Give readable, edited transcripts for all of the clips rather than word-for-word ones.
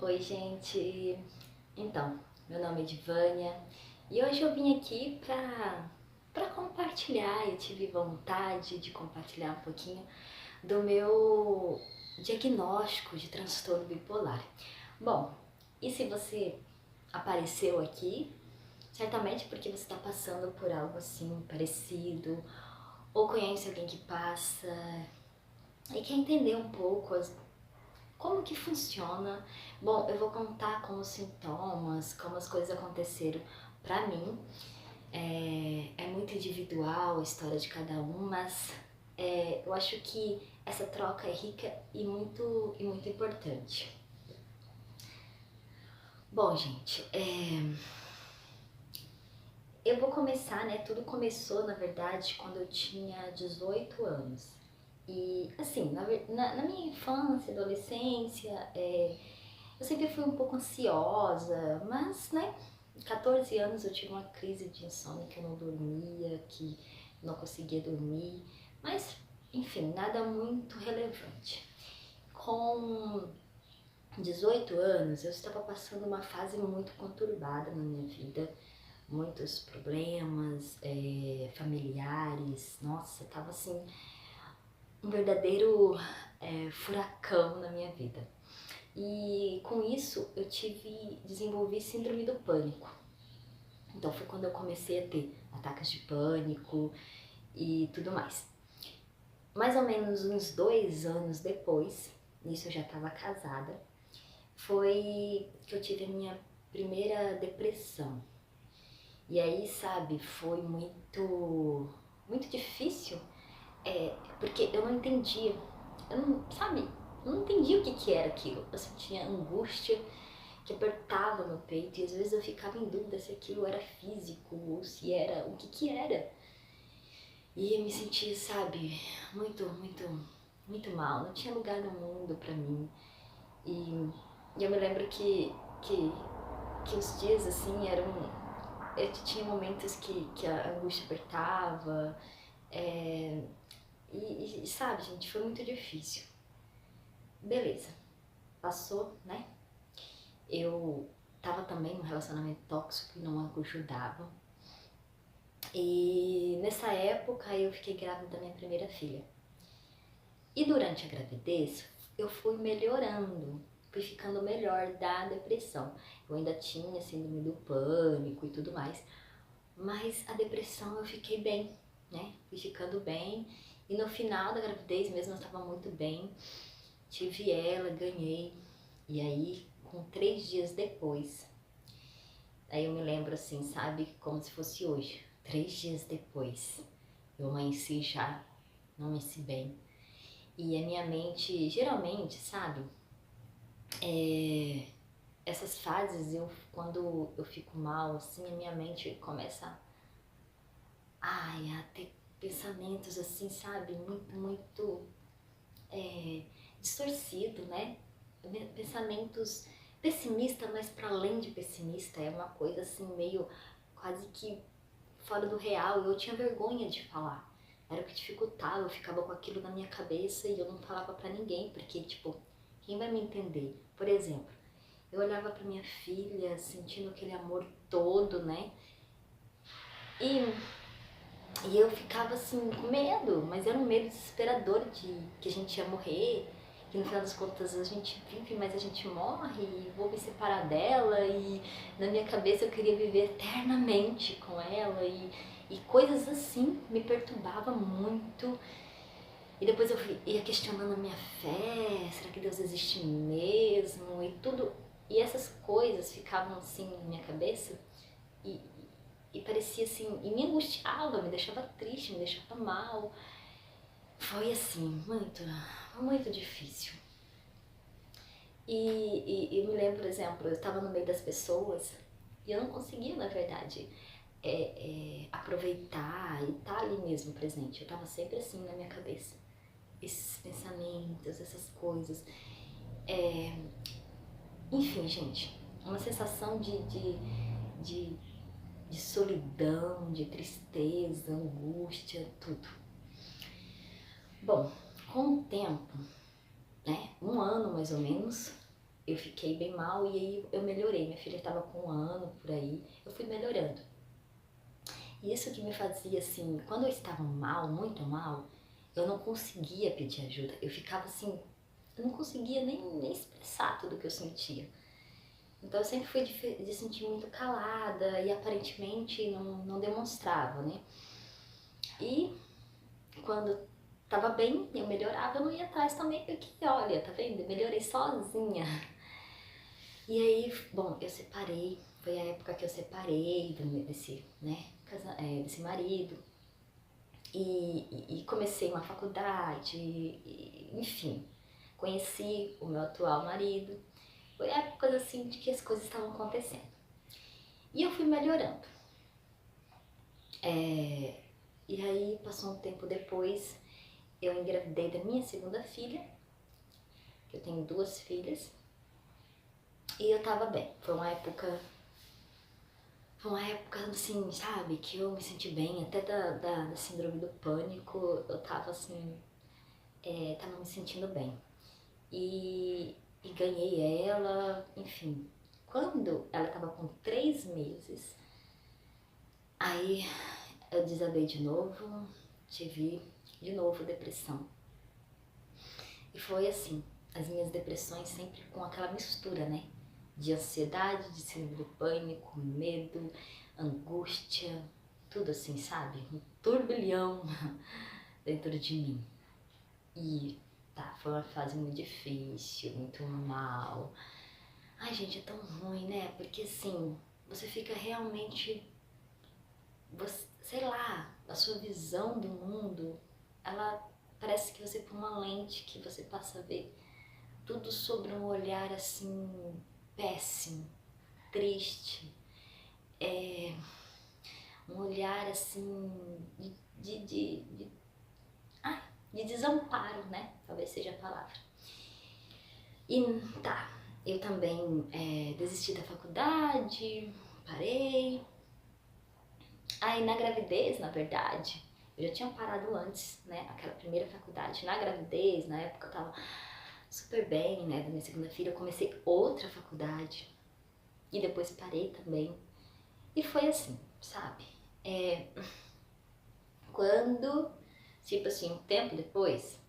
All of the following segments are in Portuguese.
Oi, gente. Então, meu nome é Divânia e hoje eu vim aqui para compartilhar. Eu tive vontade de compartilhar um pouquinho do meu diagnóstico de transtorno bipolar. Bom, e se você apareceu aqui, certamente porque você está passando por algo assim parecido ou conhece alguém que passa e quer entender um pouco como que funciona? Bom, eu vou contar como os sintomas, como as coisas aconteceram pra mim. É muito individual a história de cada um, mas eu acho que essa troca é rica e muito importante. Bom, gente, eu vou começar, né? Tudo começou, na verdade, quando eu tinha 18 anos. E, assim, na minha infância, adolescência, eu sempre fui um pouco ansiosa, mas, né, 14 anos eu tive uma crise de insônia que eu não dormia, que não conseguia dormir, mas, enfim, nada muito relevante. Com 18 anos, eu estava passando uma fase muito conturbada na minha vida, muitos problemas familiares, nossa, tava assim, um verdadeiro furacão na minha vida. E com isso eu desenvolvi síndrome do pânico. Então foi quando eu comecei a ter ataques de pânico e tudo mais. Mais ou menos uns 2 anos depois, nisso eu já estava casada, foi que eu tive a minha primeira depressão. E aí, sabe, foi muito difícil, porque eu não entendia, eu não entendia o que que era aquilo. Eu sentia angústia que apertava meu peito e às vezes eu ficava em dúvida se aquilo era físico ou se era, o que que era. E eu me sentia, sabe, muito mal, não tinha lugar no mundo pra mim. E eu me lembro que os dias assim eram. Eu tinha momentos que a angústia apertava, e sabe, gente, foi muito difícil. Beleza, passou, né? Eu tava também num relacionamento tóxico e não ajudava. E nessa época eu fiquei grávida da minha primeira filha. E durante a gravidez eu fui melhorando, fui ficando melhor da depressão. Eu ainda tinha síndrome do pânico e tudo mais, mas a depressão eu fiquei bem, né? Fui ficando bem. E no final da gravidez mesmo eu estava muito bem. Tive ela, ganhei. E aí, com 3 dias depois, aí eu me lembro assim, sabe? Como se fosse hoje. 3 dias depois, eu amanheci já, não amanheci bem. E a minha mente, geralmente, sabe? Essas fases, quando eu fico mal, assim, a minha mente começa a ter pensamentos assim, sabe? Muito distorcido, né? Pensamentos pessimistas, mas para além de pessimista, é uma coisa assim meio quase que fora do real. Eu tinha vergonha de falar. Era o que dificultava, eu ficava com aquilo na minha cabeça e eu não falava pra ninguém, porque tipo, quem vai me entender? Por exemplo, eu olhava pra minha filha sentindo aquele amor todo, né? E eu ficava assim com medo, mas era um medo desesperador de que a gente ia morrer, que no final das contas a gente vive, mas a gente morre e vou me separar dela, e na minha cabeça eu queria viver eternamente com ela, e coisas assim me perturbavam muito. E depois ia questionando a minha fé, será que Deus existe mesmo? E tudo, e essas coisas ficavam assim na minha cabeça e, e parecia assim, e me angustiava, me deixava triste, me deixava mal. Foi assim, muito difícil. E eu me lembro, por exemplo, eu estava no meio das pessoas e eu não conseguia, na verdade, aproveitar e estar ali mesmo presente. Eu estava sempre assim na minha cabeça. Esses pensamentos, essas coisas. Enfim, gente, uma sensação de, de solidão, de tristeza, angústia, tudo. Bom, com o tempo, né, um ano mais ou menos, eu fiquei bem mal e aí eu melhorei. Minha filha estava com 1 ano por aí, eu fui melhorando. E isso que me fazia assim, quando eu estava mal, muito mal, eu não conseguia pedir ajuda. Eu ficava assim, eu não conseguia nem expressar tudo que eu sentia. Então eu sempre fui de sentir muito calada e aparentemente não demonstrava, né? E quando tava bem, eu melhorava, eu não ia atrás também, porque olha, tá vendo? Eu melhorei sozinha. E aí, bom, eu separei, foi a época que eu separei desse, né, desse marido. E comecei uma faculdade, enfim, conheci o meu atual marido. Foi épocas assim de que as coisas estavam acontecendo. E eu fui melhorando. E aí, passou um tempo depois, eu engravidei da minha segunda filha, que eu tenho 2 filhas, e eu tava bem. Foi uma época assim, sabe, que eu me senti bem, até da síndrome do pânico, eu tava assim, tava me sentindo bem. E ganhei ela, enfim. Quando ela tava com 3 meses, aí eu desabei de novo, tive de novo depressão. E foi assim, as minhas depressões sempre com aquela mistura, né? De ansiedade, de síndrome do pânico, medo, angústia, tudo assim, sabe? Um turbilhão dentro de mim. E tá, foi uma fase muito difícil, muito mal. Ai, gente, é tão ruim, né? Porque assim, você fica realmente, sei lá, a sua visão do mundo, ela parece que você põe uma lente que você passa a ver tudo sobre um olhar assim, péssimo, triste, um olhar assim de desamparo, né? Talvez seja a palavra. E tá, eu também desisti da faculdade, parei. Aí na gravidez, na verdade, eu já tinha parado antes, né? Aquela primeira faculdade. Na gravidez, na época eu tava super bem, né? Da minha segunda filha, eu comecei outra faculdade. E depois parei também. E foi assim, sabe? Quando, tipo assim, um tempo depois,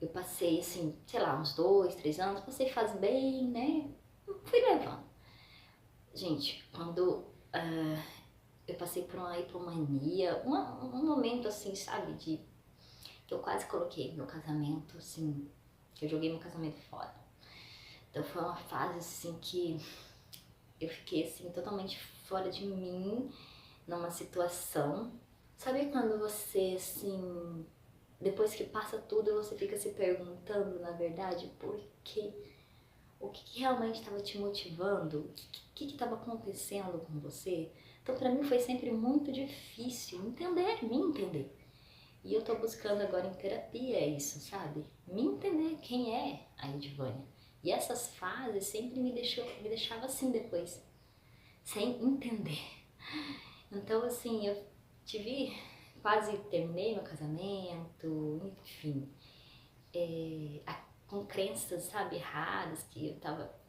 eu passei, assim, sei lá, uns 2, 3 anos, passei fase bem, né? Fui levando. Gente, quando eu passei por uma hipomania, um momento assim, sabe, que eu quase coloquei meu casamento, assim, que eu joguei meu casamento fora. Então foi uma fase assim que eu fiquei assim totalmente fora de mim, numa situação. Sabe quando você assim, depois que passa tudo, você fica se perguntando, na verdade, por quê? O que realmente estava te motivando? O que estava acontecendo com você? Então, para mim foi sempre muito difícil me entender. E eu tô buscando agora em terapia isso, sabe? Me entender quem é a Edvânia. E essas fases sempre me deixava assim depois, sem entender. Então, assim, eu quase terminei meu casamento, enfim, com crenças, sabe, erradas, que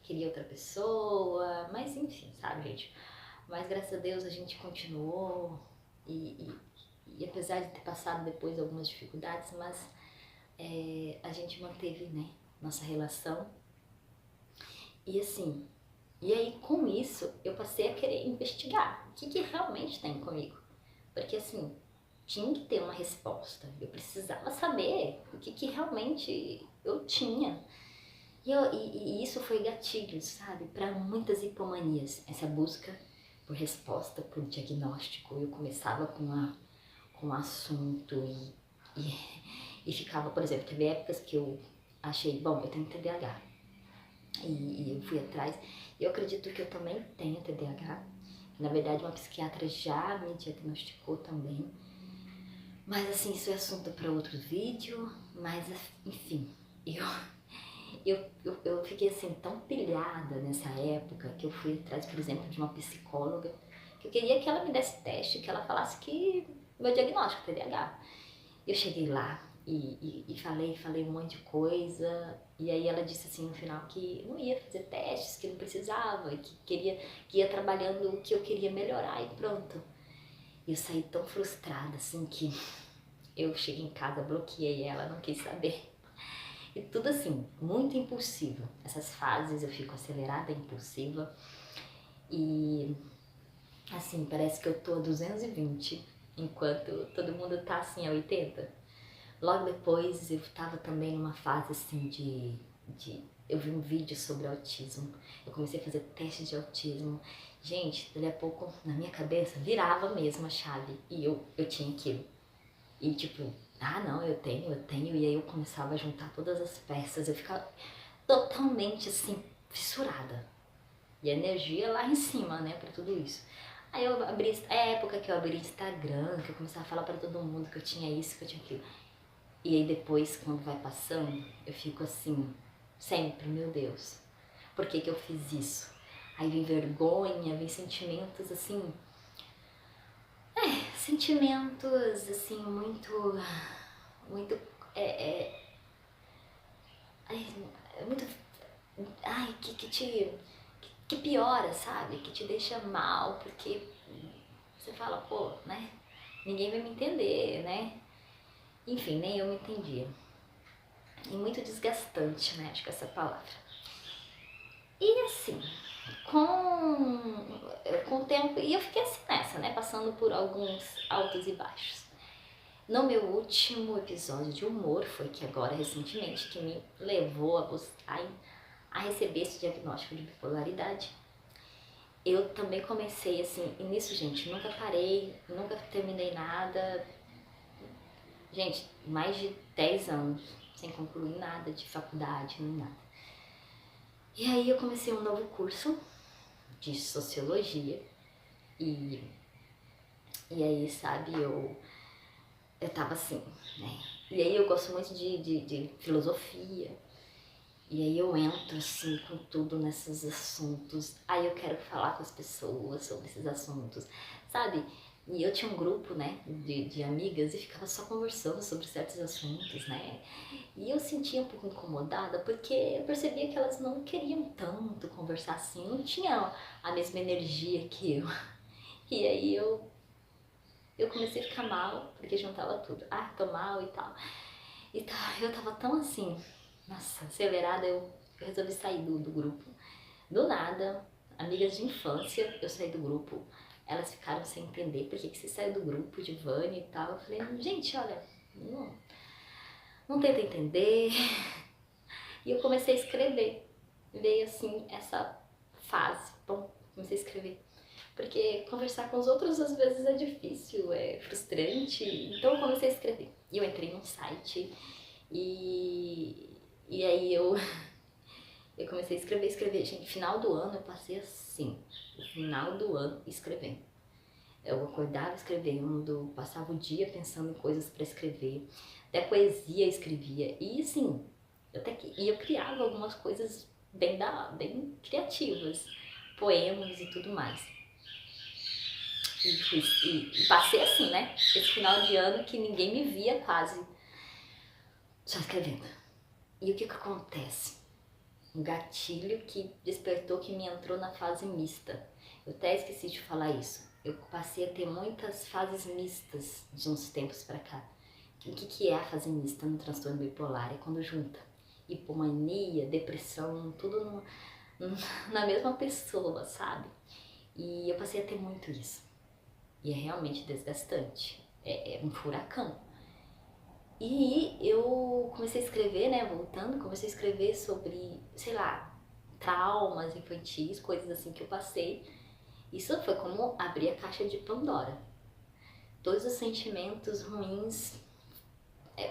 queria outra pessoa, mas enfim, sabe, gente. Mas graças a Deus a gente continuou e apesar de ter passado depois algumas dificuldades, mas a gente manteve, né, nossa relação. E assim, e aí com isso eu passei a querer investigar o que realmente tem comigo. Porque assim, tinha que ter uma resposta. Eu precisava saber o que realmente eu tinha. E isso foi gatilho, sabe, para muitas hipomanias. Essa busca por resposta, por diagnóstico. Eu começava com um assunto e ficava, por exemplo, teve épocas que eu achei, bom, eu tenho TDAH. E eu fui atrás. Eu acredito que eu também tenho TDAH. Na verdade, uma psiquiatra já me diagnosticou também. Mas assim, isso é assunto para outro vídeo. Mas enfim, eu fiquei assim tão pilhada nessa época que eu fui atrás, por exemplo, de uma psicóloga, que eu queria que ela me desse teste, que ela falasse que meu diagnóstico TDAH. Eu cheguei lá, e falei um monte de coisa. E aí ela disse assim no final que não ia fazer testes, que não precisava, que ia trabalhando o que eu queria melhorar e pronto. E eu saí tão frustrada assim que eu cheguei em casa, bloqueei ela, não quis saber. E tudo assim, muito impulsiva. Essas fases eu fico acelerada, impulsiva. E assim, parece que eu tô a 220, enquanto todo mundo tá assim a 80. Logo depois eu tava também numa fase assim eu vi um vídeo sobre autismo. Eu comecei a fazer teste de autismo. Gente, dali a pouco na minha cabeça virava mesmo a chave e eu tinha aquilo. E tipo, ah não, eu tenho. E aí eu começava a juntar todas as peças, eu ficava totalmente assim, fissurada. E a energia lá em cima, né, pra tudo isso. Aí eu abri, é a época que eu abri Instagram, que eu começava a falar pra todo mundo que eu tinha isso, que eu tinha aquilo. E aí depois, quando vai passando, eu fico assim, sempre, meu Deus, por que que eu fiz isso? Aí vem vergonha, vem sentimentos assim, sentimentos assim, muito, é muito, ai, que piora, sabe? Que te deixa mal, porque você fala, pô, né? Ninguém vai me entender, né? Enfim, nem eu me entendia. E muito desgastante, né? Acho que essa palavra. E assim, com o tempo, e eu fiquei assim nessa, né? Passando por alguns altos e baixos. No meu último episódio de humor, foi que agora recentemente, que me levou a receber esse diagnóstico de bipolaridade. Eu também comecei assim, e nisso, gente, nunca parei, nunca terminei nada. Gente, mais de 10 anos sem concluir nada de faculdade, nem nada. E aí eu comecei um novo curso de sociologia e aí, sabe, eu tava assim, né? E aí eu gosto muito de filosofia. E aí eu entro assim com tudo nesses assuntos. Aí eu quero falar com as pessoas sobre esses assuntos, sabe? E eu tinha um grupo, né, de amigas e ficava só conversando sobre certos assuntos, né? E eu sentia um pouco incomodada porque eu percebia que elas não queriam tanto conversar assim, não tinham a mesma energia que eu. E aí eu comecei a ficar mal porque juntava tudo. Ah, tô mal e tal. E eu tava tão assim, nossa, acelerada, eu resolvi sair do grupo. Do nada, amigas de infância, eu saí do grupo. Elas ficaram sem entender por que você saiu do grupo de Vânia e tal. Eu falei, gente, olha, não tenta entender. E eu comecei a escrever. Veio assim essa fase. Bom, comecei a escrever. Porque conversar com os outros às vezes é difícil, é frustrante. Então eu comecei a escrever. E eu entrei num site e aí eu comecei a escrever. Gente, final do ano eu passei assim, o final do ano escrevendo. Eu acordava escrevendo, passava o dia pensando em coisas para escrever, até poesia eu escrevia. E assim, eu criava algumas coisas bem criativas, poemas e tudo mais. E passei assim, né? Esse final de ano que ninguém me via quase, só escrevendo. E o que acontece? Um gatilho que despertou, que me entrou na fase mista. Eu até esqueci de falar isso. Eu passei a ter muitas fases mistas de uns tempos pra cá. O que é a fase mista no transtorno bipolar? É quando junta hipomania, depressão, tudo na mesma pessoa, sabe? E eu passei a ter muito isso. E é realmente desgastante. É um furacão. E eu comecei a escrever, né, comecei a escrever sobre, sei lá, traumas infantis, coisas assim que eu passei. Isso foi como abrir a caixa de Pandora. Todos os sentimentos ruins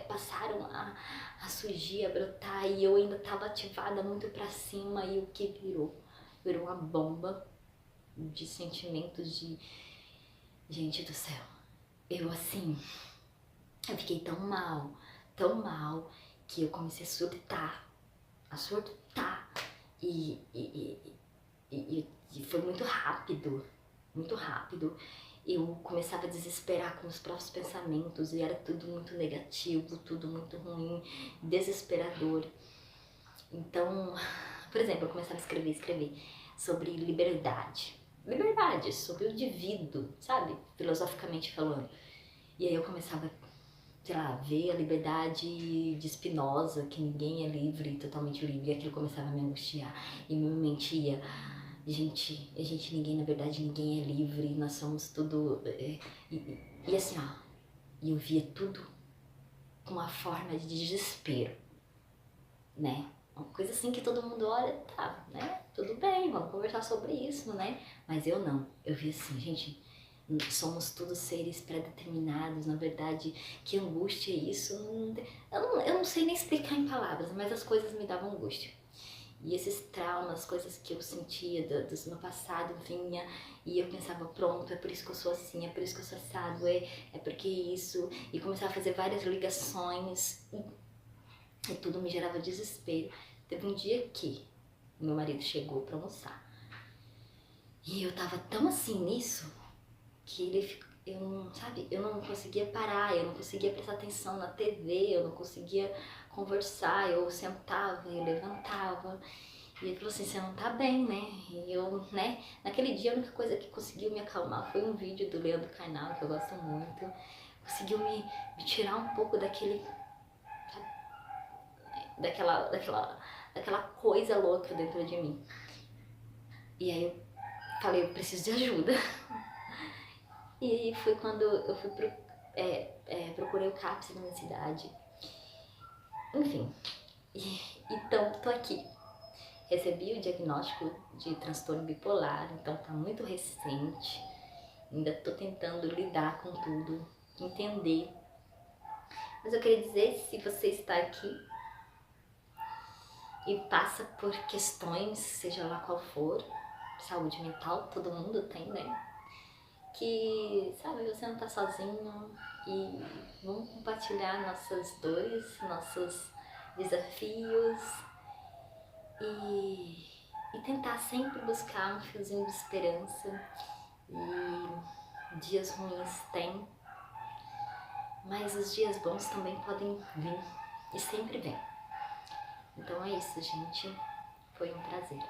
passaram a surgir, a brotar, e eu ainda estava ativada muito pra cima, e o que virou? Virou uma bomba de sentimentos de... Gente do céu, eu assim... Eu fiquei tão mal, que eu comecei a surtar. E foi muito rápido, muito rápido. eu começava a desesperar com os próprios pensamentos e era tudo muito negativo, tudo muito ruim, desesperador. Então, por exemplo, eu começava a escrever sobre liberdade. Liberdade, sobre o indivíduo, sabe? Filosoficamente falando. E aí eu começava, sei lá, ver a liberdade de Spinoza, que ninguém é livre, totalmente livre, e aquilo começava a me angustiar e me mentia. Gente, ninguém, na verdade, ninguém é livre, nós somos tudo... E assim, ó, eu via tudo com uma forma de desespero, né? Uma coisa assim que todo mundo olha, tá, né? Tudo bem, vamos conversar sobre isso, né? Mas eu não, eu vi assim, gente, somos todos seres pré-determinados, na verdade, que angústia é isso? Eu não sei nem explicar em palavras, mas as coisas me davam angústia. E esses traumas, coisas que eu sentia do meu passado vinha e eu pensava, pronto, é por isso que eu sou assim, é por isso que eu sou assado, é porque isso. E começava a fazer várias ligações e tudo me gerava desespero. Teve um dia que meu marido chegou pra almoçar e eu tava tão assim nisso que eu não, sabe, eu não conseguia parar, eu não conseguia prestar atenção na TV, eu não conseguia conversar, eu sentava e levantava. E ele falou assim, você não tá bem, né? E eu, né? Naquele dia a única coisa que conseguiu me acalmar foi um vídeo do Leandro Carnal, que eu gosto muito. Conseguiu me tirar um pouco daquele, daquela coisa louca dentro de mim. E aí eu falei, eu preciso de ajuda. E aí foi quando eu fui procurei o CAPS na minha cidade. Enfim, então tô aqui. Recebi o diagnóstico de transtorno bipolar, então tá muito recente. Ainda tô tentando lidar com tudo, entender. Mas eu queria dizer, se você está aqui e passa por questões, seja lá qual for, saúde mental, todo mundo tem, né? Que, sabe, você não tá sozinho e vamos compartilhar nossas dores, nossos desafios e tentar sempre buscar um fiozinho de esperança. E dias ruins tem, mas os dias bons também podem vir e sempre vem. Então é isso, gente. Foi um prazer.